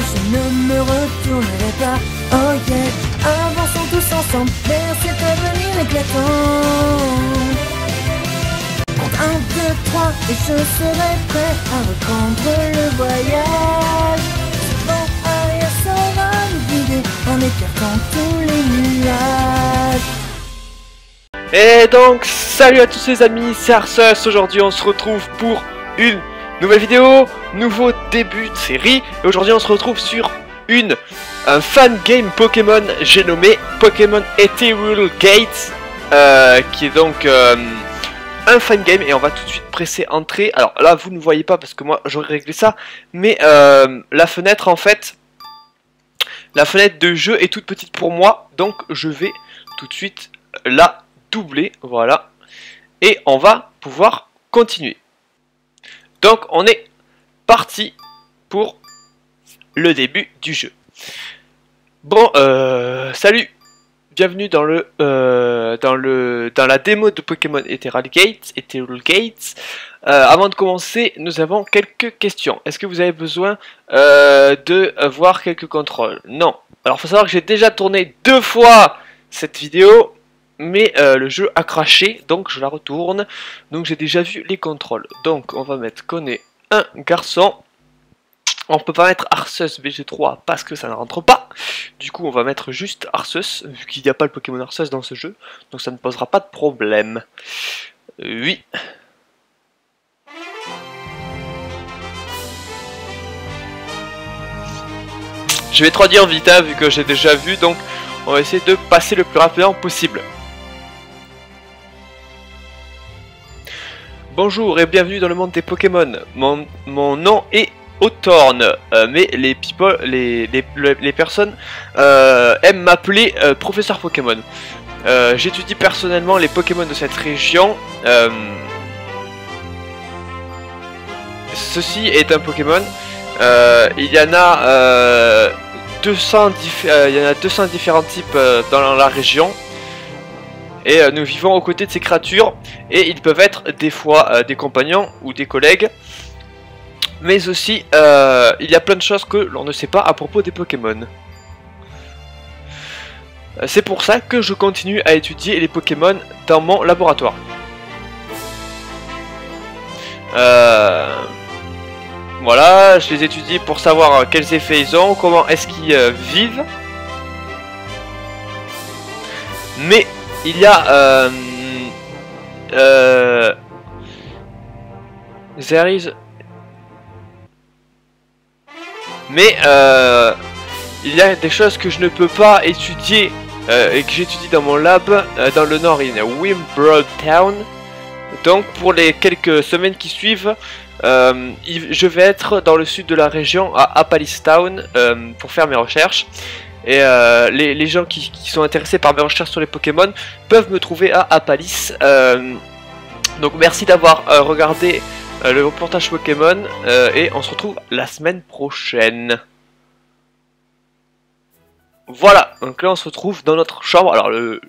je ne me retournerai pas. Oh yeah, avançons tous ensemble vers cet avenir éclatant. Compte 1, 2, 3 et je serai prêt à reprendre le voyage. Ce vent arrière saura nous guider en écartant tous les nuages. Et donc, salut à tous les amis, c'est Arceus. Aujourd'hui on se retrouve pour une nouvelle vidéo, nouveau début de série. Et aujourd'hui on se retrouve sur un fan game Pokémon, j'ai nommé Pokémon Ethereal Gate, qui est donc un fan game. Et on va tout de suite presser entrée. Alors là vous ne voyez pas parce que moi j'aurais réglé ça, mais la fenêtre en fait, la fenêtre de jeu est toute petite pour moi, donc je vais tout de suite la doubler, voilà, et on va pouvoir continuer. Donc on est parti pour le début du jeu. Bon, salut, bienvenue dans la démo de Pokémon Ethereal Gates. Avant de commencer, nous avons quelques questions. Est-ce que vous avez besoin de voir quelques contrôles? Non. Alors, faut savoir que j'ai déjà tourné 2 fois cette vidéo, mais le jeu a craché, donc je la retourne. Donc j'ai déjà vu les contrôles. Donc on va mettre qu'on est un garçon. On peut pas mettre Arceus BG3 parce que ça ne rentre pas. Du coup on va mettre juste Arceus, vu qu'il n'y a pas le Pokémon Arceus dans ce jeu. Donc ça ne posera pas de problème. Oui. Je vais trop dire vite, hein, vu que j'ai déjà vu. Donc on va essayer de passer le plus rapidement possible. Bonjour et bienvenue dans le monde des Pokémon. Mon nom est Hawthorne, mais les personnes aiment m'appeler professeur Pokémon. J'étudie personnellement les Pokémon de cette région. Ceci est un Pokémon. Il y en a 200 différents types dans la région. Et nous vivons aux côtés de ces créatures, et ils peuvent être des fois des compagnons ou des collègues. Mais aussi, il y a plein de choses que l'on ne sait pas à propos des Pokémon. C'est pour ça que je continue à étudier les Pokémon dans mon laboratoire. Voilà, je les étudie pour savoir quels effets ils ont, comment est-ce qu'ils vivent. Mais il y a there is... Mais il y a des choses que je ne peux pas étudier et que j'étudie dans mon lab dans le nord, in Wimbledon Town. Donc pour les quelques semaines qui suivent, je vais être dans le sud de la région à Appalis Town pour faire mes recherches. Et les gens qui sont intéressés par mes recherches sur les Pokémon peuvent me trouver à Appalis. Donc merci d'avoir regardé le reportage Pokémon et on se retrouve la semaine prochaine. Voilà, donc là on se retrouve dans notre chambre. Alors le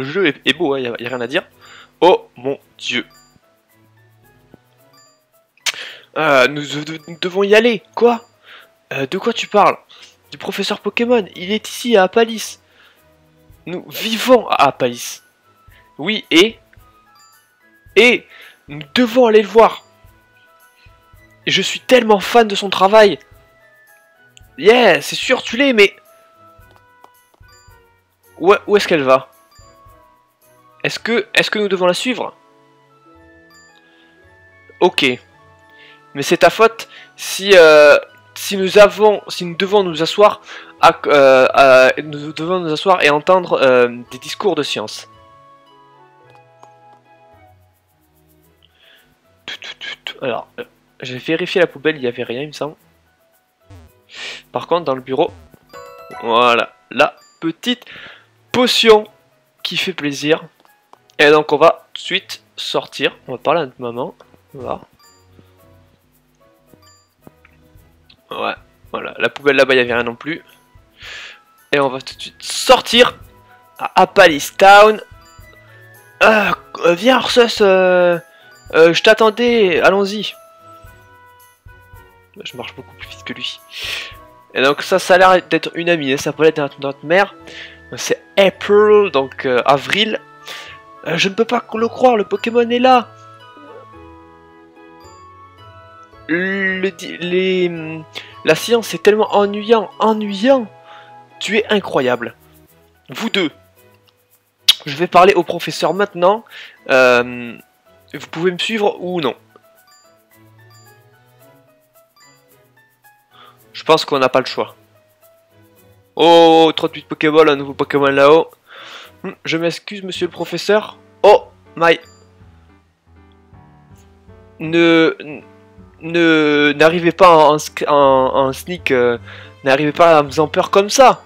jeu est beau, il n'y a rien à dire. Oh mon dieu. Nous devons y aller. Quoi? De quoi tu parles? Du professeur Pokémon, il est ici à Appalis. Nous vivons à Appalis. Oui, et nous devons aller le voir. Et je suis tellement fan de son travail. Yeah, c'est sûr, tu l'es, mais... Où est-ce qu'elle va? Est-ce que nous devons la suivre? Ok. Mais c'est ta faute si nous devons nous asseoir et entendre des discours de science. Alors, j'ai vérifié la poubelle, il n'y avait rien, il me semble. Par contre, dans le bureau, voilà, la petite potion qui fait plaisir. Et donc, on va tout de suite sortir. On va parler à notre maman. Voilà. Ouais, voilà, la poubelle là-bas, il n'y avait rien non plus. Et on va tout de suite sortir à Appalis Town. Viens Arceus, je t'attendais, allons-y. Je marche beaucoup plus vite que lui. Et donc ça a l'air d'être une amie, hein. Ça pourrait être notre mère. C'est April, donc avril. Je ne peux pas le croire, le Pokémon est là. La science est tellement ennuyant. Tu es incroyable. Vous deux. Je vais parler au professeur maintenant. Vous pouvez me suivre ou non? Je pense qu'on n'a pas le choix. Oh, 38 Pokéball, un nouveau Pokémon là-haut. Je m'excuse, monsieur le professeur. Oh, my. N'arrivez pas en sneak. N'arrivez pas à me faisant peur comme ça.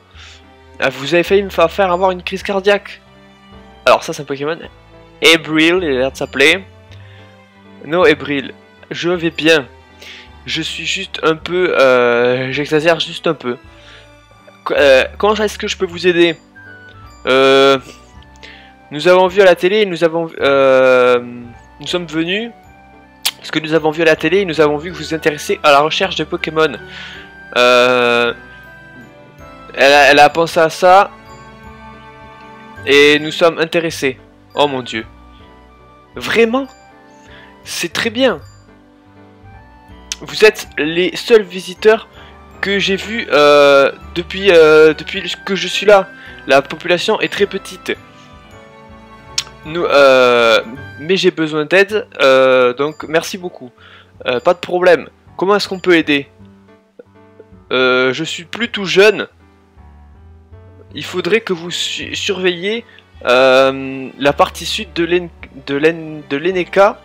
Vous avez failli me faire avoir une crise cardiaque. Alors ça c'est un Pokémon. April, il a l'air de s'appeler. Non, April, je vais bien. Je suis juste un peu... J'exagère juste un peu. Comment est-ce que je peux vous aider? Nous avons vu à la télé, nous sommes venus parce que nous avons vu à la télé et nous avons vu que vous vous intéressez à la recherche de Pokémon. Elle a pensé à ça et nous sommes intéressés. Oh mon dieu. Vraiment? C'est très bien. Vous êtes les seuls visiteurs que j'ai vus depuis que je suis là. La population est très petite. Mais j'ai besoin d'aide, donc merci beaucoup. Pas de problème. Comment est-ce qu'on peut aider? Je suis plutôt jeune. Il faudrait que vous surveilliez la partie sud de l'Eneka.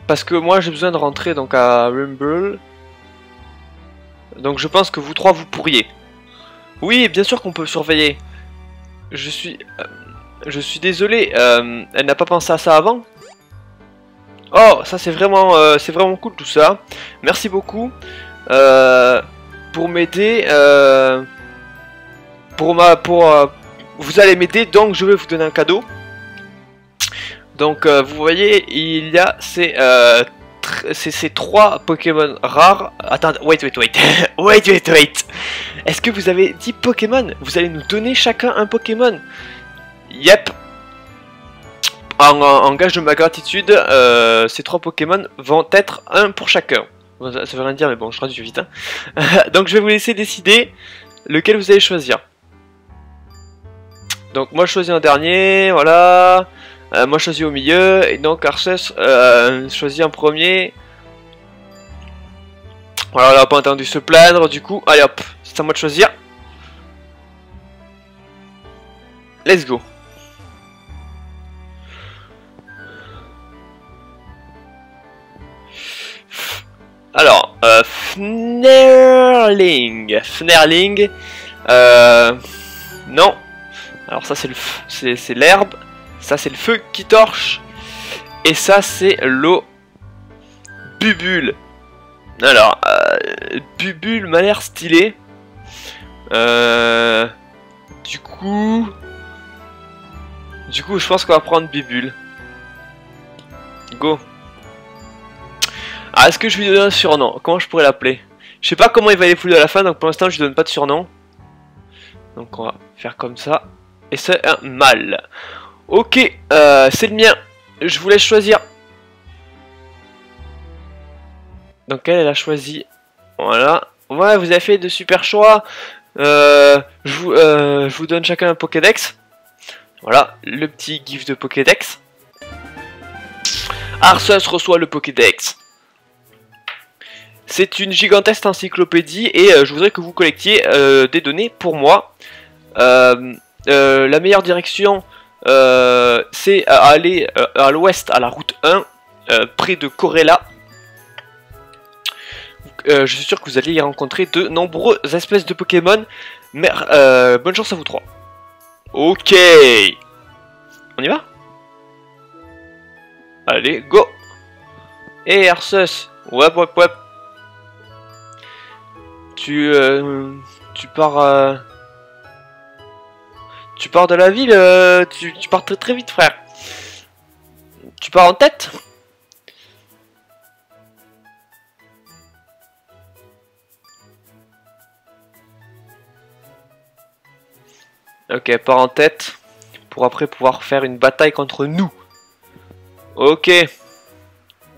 Parce que moi j'ai besoin de rentrer donc à Rumble. Donc je pense que vous trois vous pourriez. Oui, bien sûr qu'on peut surveiller. Je suis désolé, elle n'a pas pensé à ça avant. Oh, ça c'est vraiment cool tout ça. Merci beaucoup pour m'aider. Vous allez m'aider, donc je vais vous donner un cadeau. Donc vous voyez, il y a ces 3 Pokémon rares. Attendez, wait. wait. Est-ce que vous avez 10 Pokémon? Vous allez nous donner chacun un Pokémon? Yep. En gage de ma gratitude, ces 3 Pokémon vont être un pour chacun. Ça veut rien dire, mais bon, je traduis vite. Hein. Donc je vais vous laisser décider lequel vous allez choisir. Donc moi je choisis en dernier, voilà. Moi je choisis au milieu, et donc Arceus choisit en premier. Voilà, on n'a pas entendu se plaindre, du coup, allez hop, c'est à moi de choisir. Let's go. Alors, Fnerling. Non. Alors ça c'est l'herbe. Ça c'est le feu qui torche. Et ça c'est l'eau. Bubule. Alors, Bubule m'a l'air stylé. Du coup, je pense qu'on va prendre Bubule. Go. Ah, est-ce que je lui donne un surnom? Comment je pourrais l'appeler? Je sais pas comment il va évoluer à la fin, donc pour l'instant je lui donne pas de surnom. Donc on va faire comme ça. Et c'est un mâle. Ok, c'est le mien. Je vous laisse choisir. Donc elle a choisi. Voilà. Ouais, vous avez fait de super choix. Je vous donne chacun un Pokédex. Voilà, le petit gif de Pokédex. Arceus reçoit le Pokédex. C'est une gigantesque encyclopédie et je voudrais que vous collectiez des données pour moi. La meilleure direction, c'est aller à l'ouest à la route 1, près de Corella. Je suis sûr que vous allez y rencontrer de nombreuses espèces de Pokémon. Mais bonne chance à vous trois. Ok. On y va? Allez, go. Et Arceus. Ouais. Tu pars... Tu pars de la ville, tu pars très vite, frère. Tu pars en tête? Ok, elle part en tête. Pour après pouvoir faire une bataille contre nous. Ok.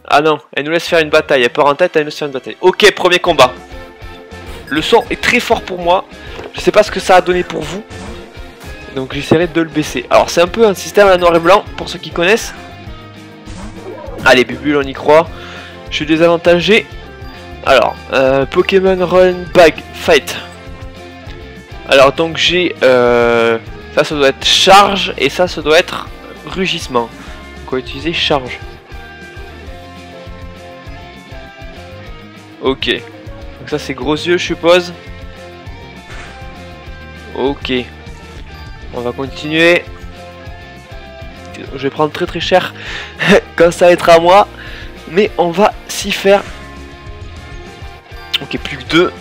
Ah non, elle nous laisse faire une bataille. Elle part en tête, elle nous laisse faire une bataille. Ok, premier combat. Le son est très fort pour moi. Je sais pas ce que ça a donné pour vous. Donc j'essaierai de le baisser. Alors c'est un peu un système à noir et blanc pour ceux qui connaissent. Allez, Bubule, on y croit. Je suis désavantagé. Alors, Pokémon Run Bag Fight. Alors donc j'ai... ça doit être charge et ça doit être rugissement. Donc on va utiliser charge. Ok. Donc ça c'est gros yeux je suppose. Ok. On va continuer. Je vais prendre très très cher quand ça va être à moi. Mais on va s'y faire. Ok, plus que 2.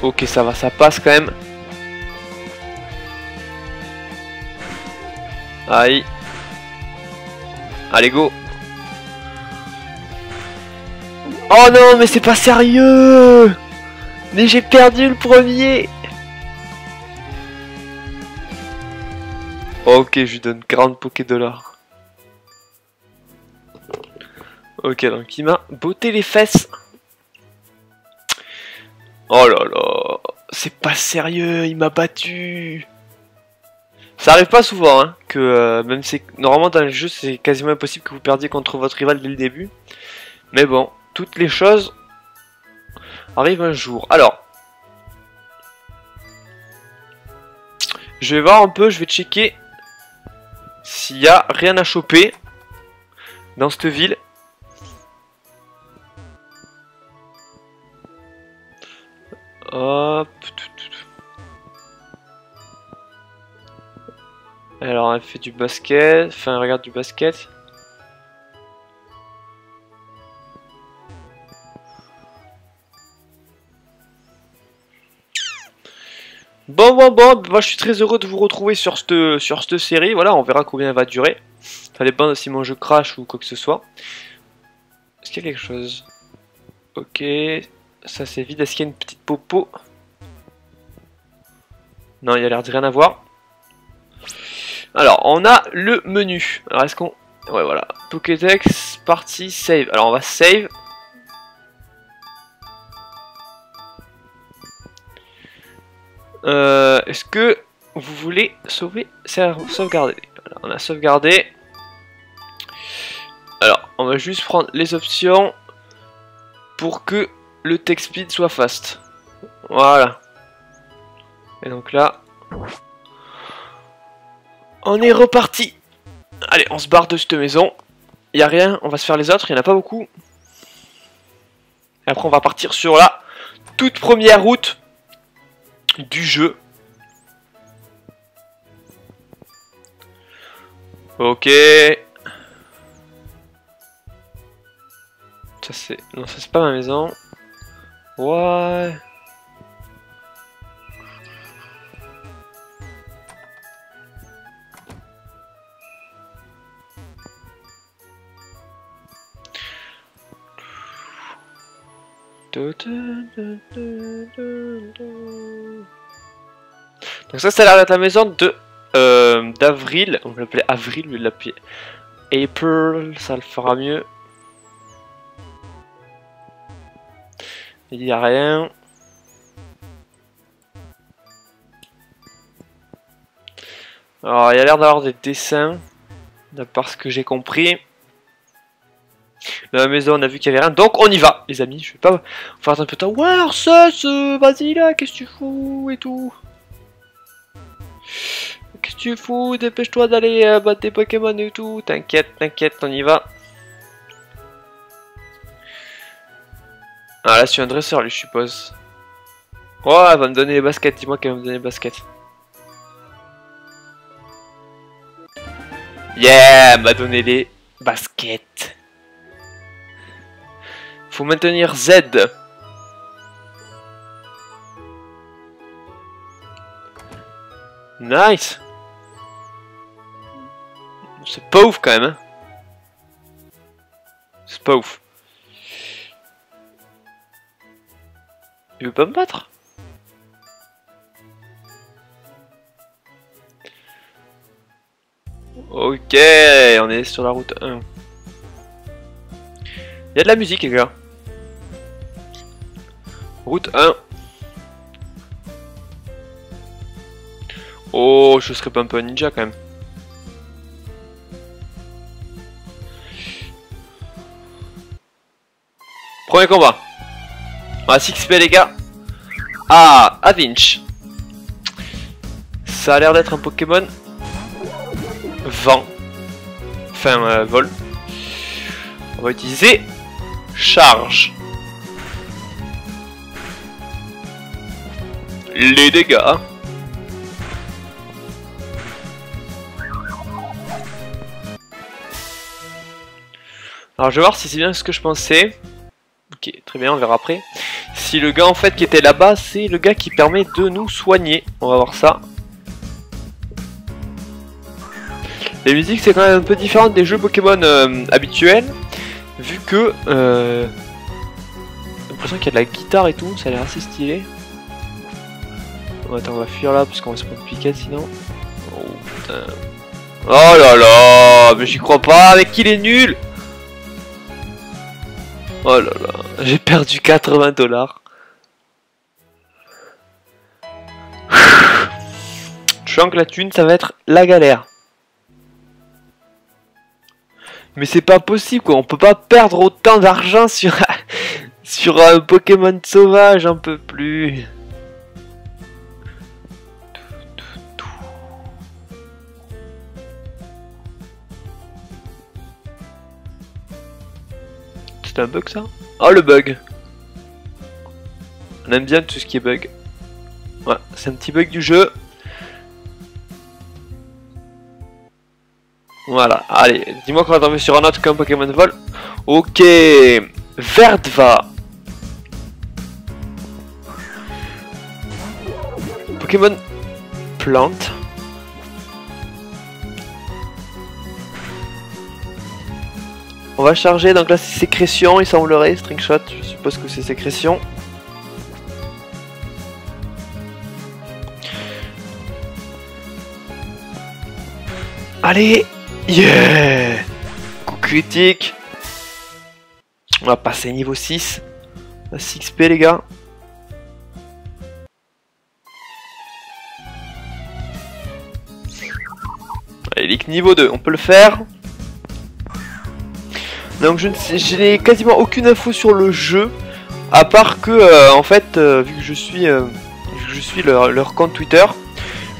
Ok, ça va, ça passe quand même. Aïe. Allez, go. Oh non, mais c'est pas sérieux. Mais j'ai perdu le premier. Ok, je lui donne 40 Poké dollars. Ok, donc il m'a botté les fesses. Oh là là, c'est pas sérieux, il m'a battu. Ça arrive pas souvent, hein, que même c'est normalement dans le jeu c'est quasiment impossible que vous perdiez contre votre rival dès le début. Mais bon, toutes les choses arrivent un jour. Alors, je vais voir un peu, je vais checker s'il y a rien à choper dans cette ville. Hop. Alors elle fait du basket, enfin elle regarde du basket. Bon, moi je suis très heureux de vous retrouver sur cette série. Voilà, on verra combien elle va durer. Ça dépend si mon jeu crash ou quoi que ce soit. Est-ce qu'il y a quelque chose? Ok, ça c'est vide. Est-ce qu'il y a une petite popo? Non, il y a l'air de rien avoir. Alors, on a le menu. Alors, est-ce qu'on... Ouais, voilà. Pokédex, partie, save. Alors, on va save. Est-ce que vous voulez sauvegarder? Voilà, on a sauvegardé. Alors, on va juste prendre les options pour que le text speed soit fast. Voilà. Et donc là, on est reparti. Allez, on se barre de cette maison. Il n'y a rien, on va se faire les autres, il n'y en a pas beaucoup. Et après, on va partir sur la toute première route du jeu. Ok. Ça c'est... Non, ça c'est pas ma maison. Ouais. Donc ça a l'air d'être la maison de d'Avril. On l'appelait Avril, lui l'appelait April, ça le fera mieux. Il n'y a rien. Alors il y a l'air d'avoir des dessins, d'après ce que j'ai compris. Dans la maison on a vu qu'il y avait rien, donc on y va les amis. Je vais pas faire un peu de temps. Ouais Arceus, vas-y là, qu'est-ce que tu fous et tout. Qu'est-ce que tu fous? Dépêche-toi d'aller battre tes Pokémon et tout. T'inquiète, t'inquiète, on y va. Ah là c'est un dresseur lui je suppose. Oh elle va me donner les baskets, dis-moi qu'elle va me donner les baskets. Yeah, elle m'a donné les baskets. Faut maintenir Z. Nice. C'est pas ouf quand même. Hein. C'est pas ouf. Il veut pas me battre? Ok, on est sur la route 1. Il y a de la musique les gars. Route 1. Oh, je serais pas un peu un ninja quand même. Premier combat. Ah, 6P les gars. Ah, Avinch. Ça a l'air d'être un Pokémon vent. Enfin, vol. On va utiliser charge. Les dégâts. Alors je vais voir si c'est bien ce que je pensais. Ok, très bien, on verra après. Si le gars en fait qui était là-bas, c'est le gars qui permet de nous soigner. On va voir ça. Les musiques c'est quand même un peu différent des jeux Pokémon habituels. Vu que... j'ai l'impression qu'il y a de la guitare et tout, ça a l'air assez stylé. Bon, attends, on va fuir là parce qu'on va se prendre piquette sinon. Oh putain. Oh là là, mais j'y crois pas, mais qu'il est nul. Oh là là, j'ai perdu 80 $. Je sens que la thune, ça va être la galère. Mais c'est pas possible quoi, on peut pas perdre autant d'argent sur, sur un Pokémon sauvage, un peu plus. C'est un bug ça? Oh le bug! On aime bien tout ce qui est bug. Ouais, c'est un petit bug du jeu. Voilà, allez, dis-moi qu'on va tomber sur un autre qu'un Pokémon vol. Ok, Verdva. Pokémon plante. On va charger, donc là c'est sécrétion, il semblerait, Stringshot, je suppose que c'est sécrétion. Allez, yeah, coup critique. On va passer niveau 6. 6P les gars. Allez, Lick niveau 2, on peut le faire. Donc je n'ai quasiment aucune info sur le jeu, à part que en fait, vu que je suis leur compte Twitter,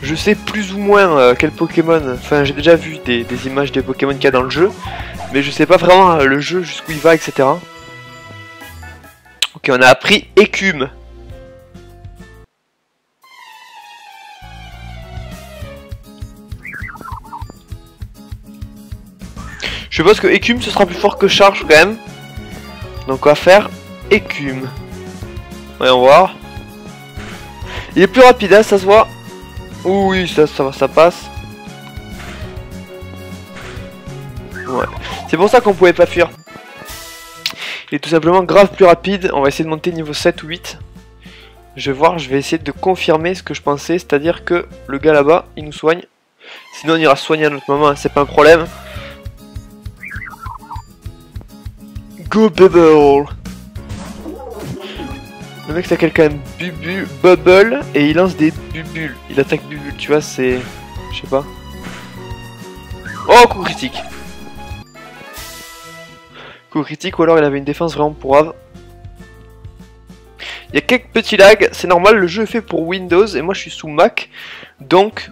je sais plus ou moins quel Pokémon. Enfin, j'ai déjà vu des images des Pokémon qu'il y a dans le jeu, mais je sais pas vraiment le jeu jusqu'où il va, etc. Ok, on a appris Écume. Je suppose que Écume ce sera plus fort que Charge quand même. Donc on va faire Écume. Voyons voir. Il est plus rapide, hein, ça se voit. Oui, ça passe. Ouais. C'est pour ça qu'on pouvait pas fuir. Il est tout simplement grave plus rapide. On va essayer de monter niveau 7 ou 8. Je vais voir, je vais essayer de confirmer ce que je pensais. C'est-à-dire que le gars là-bas, il nous soigne. Sinon on ira soigner à notre moment, hein, c'est pas un problème. Go Bubble. Le mec s'appelle quand même Bubble et il lance des bubules. Il attaque bubules, tu vois, c'est... Je sais pas. Oh, coup critique. Coup critique ou alors il avait une défense vraiment pourrave. Il y a quelques petits lags, c'est normal, le jeu est fait pour Windows et moi je suis sous Mac. Donc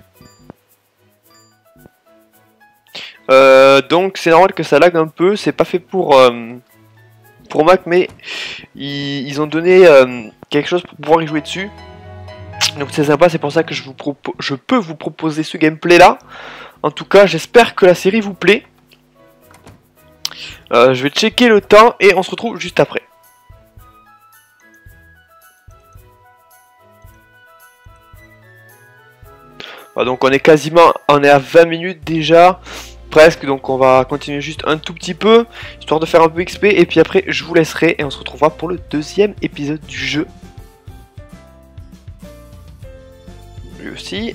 c'est normal que ça lag un peu, c'est pas fait pour Mac, mais ils ont donné quelque chose pour pouvoir y jouer dessus. Donc c'est sympa, c'est pour ça que je peux vous proposer ce gameplay là. En tout cas, j'espère que la série vous plaît. Je vais checker le temps et on se retrouve juste après. Voilà, donc on est à 20 minutes déjà. Presque, donc on va continuer juste un tout petit peu, histoire de faire un peu XP, et puis après je vous laisserai, et on se retrouvera pour le deuxième épisode du jeu. Lui aussi.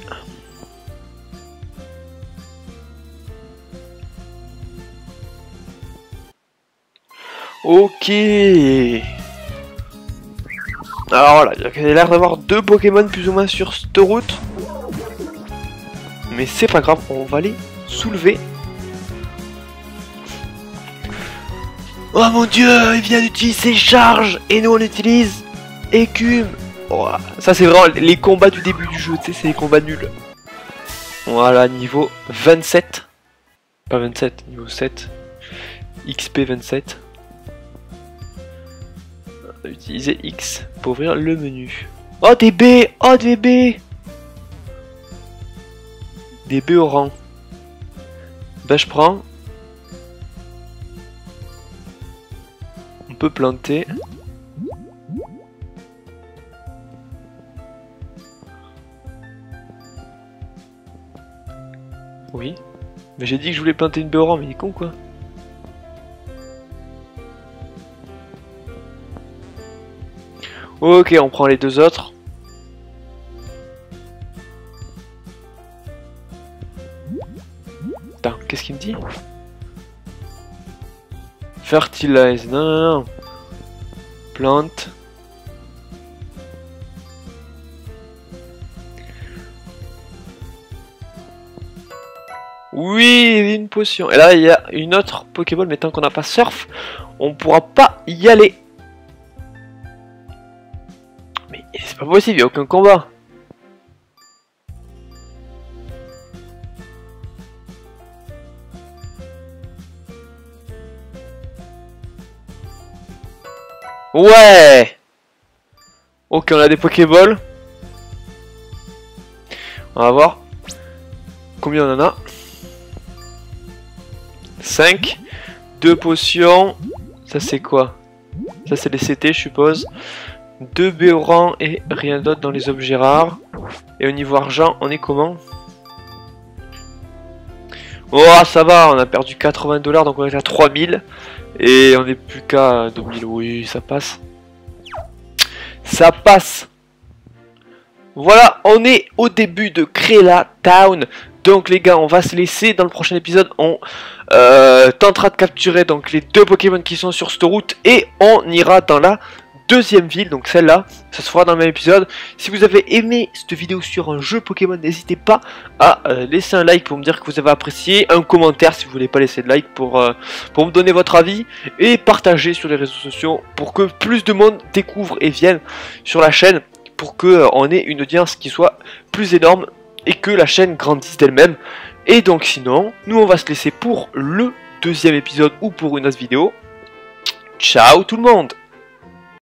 Ok. Alors voilà, il y a l'air d'avoir 2 Pokémon plus ou moins sur cette route. Mais c'est pas grave, on va les soulever. Oh mon dieu, il vient d'utiliser charge et nous on utilise écume. Oh, ça c'est vraiment les combats du début du jeu, tu sais, c'est les combats nuls. Voilà, niveau 27. Pas 27, niveau 7. XP 27. On va utiliser X pour ouvrir le menu. Oh des B! Oh des B! Des B au rang. Ben je prends. On peut planter. Oui. Mais j'ai dit que je voulais planter une B au rang, mais il est con quoi. Ok, on prend les 2 autres. Putain, qu'est-ce qu'il me dit? Fertilize, non, non, non. Plante. Oui, une potion. Et là, il y a une autre Pokéball, mais tant qu'on n'a pas Surf, on pourra pas y aller. Mais c'est pas possible, il n'y a aucun combat. Ouais. Ok, on a des Pokéballs. On va voir combien on en a. 5. 2 potions. Ça c'est quoi? Ça c'est les CT je suppose. 2 B au rang et rien d'autre dans les objets rares. Et au niveau argent, on est comment? Oh ça va, on a perdu 80 $, donc on est à 3000. Et on est plus qu'à 2000, oui ça passe. Ça passe. Voilà, on est au début de Krayla Town. Donc les gars, on va se laisser. Dans le prochain épisode, on tentera de capturer donc les 2 Pokémon qui sont sur cette route. Et on ira dans la deuxième ville, donc celle-là. Ça se fera dans le même épisode. Si vous avez aimé cette vidéo sur un jeu Pokémon, n'hésitez pas à laisser un like pour me dire que vous avez apprécié. Un commentaire si vous voulez pas laisser de like pour me donner votre avis. Et partager sur les réseaux sociaux pour que plus de monde découvre et vienne sur la chaîne. Pour que on ait une audience qui soit plus énorme et que la chaîne grandisse d'elle-même. Et donc sinon, nous on va se laisser pour le deuxième épisode ou pour une autre vidéo. Ciao tout le monde!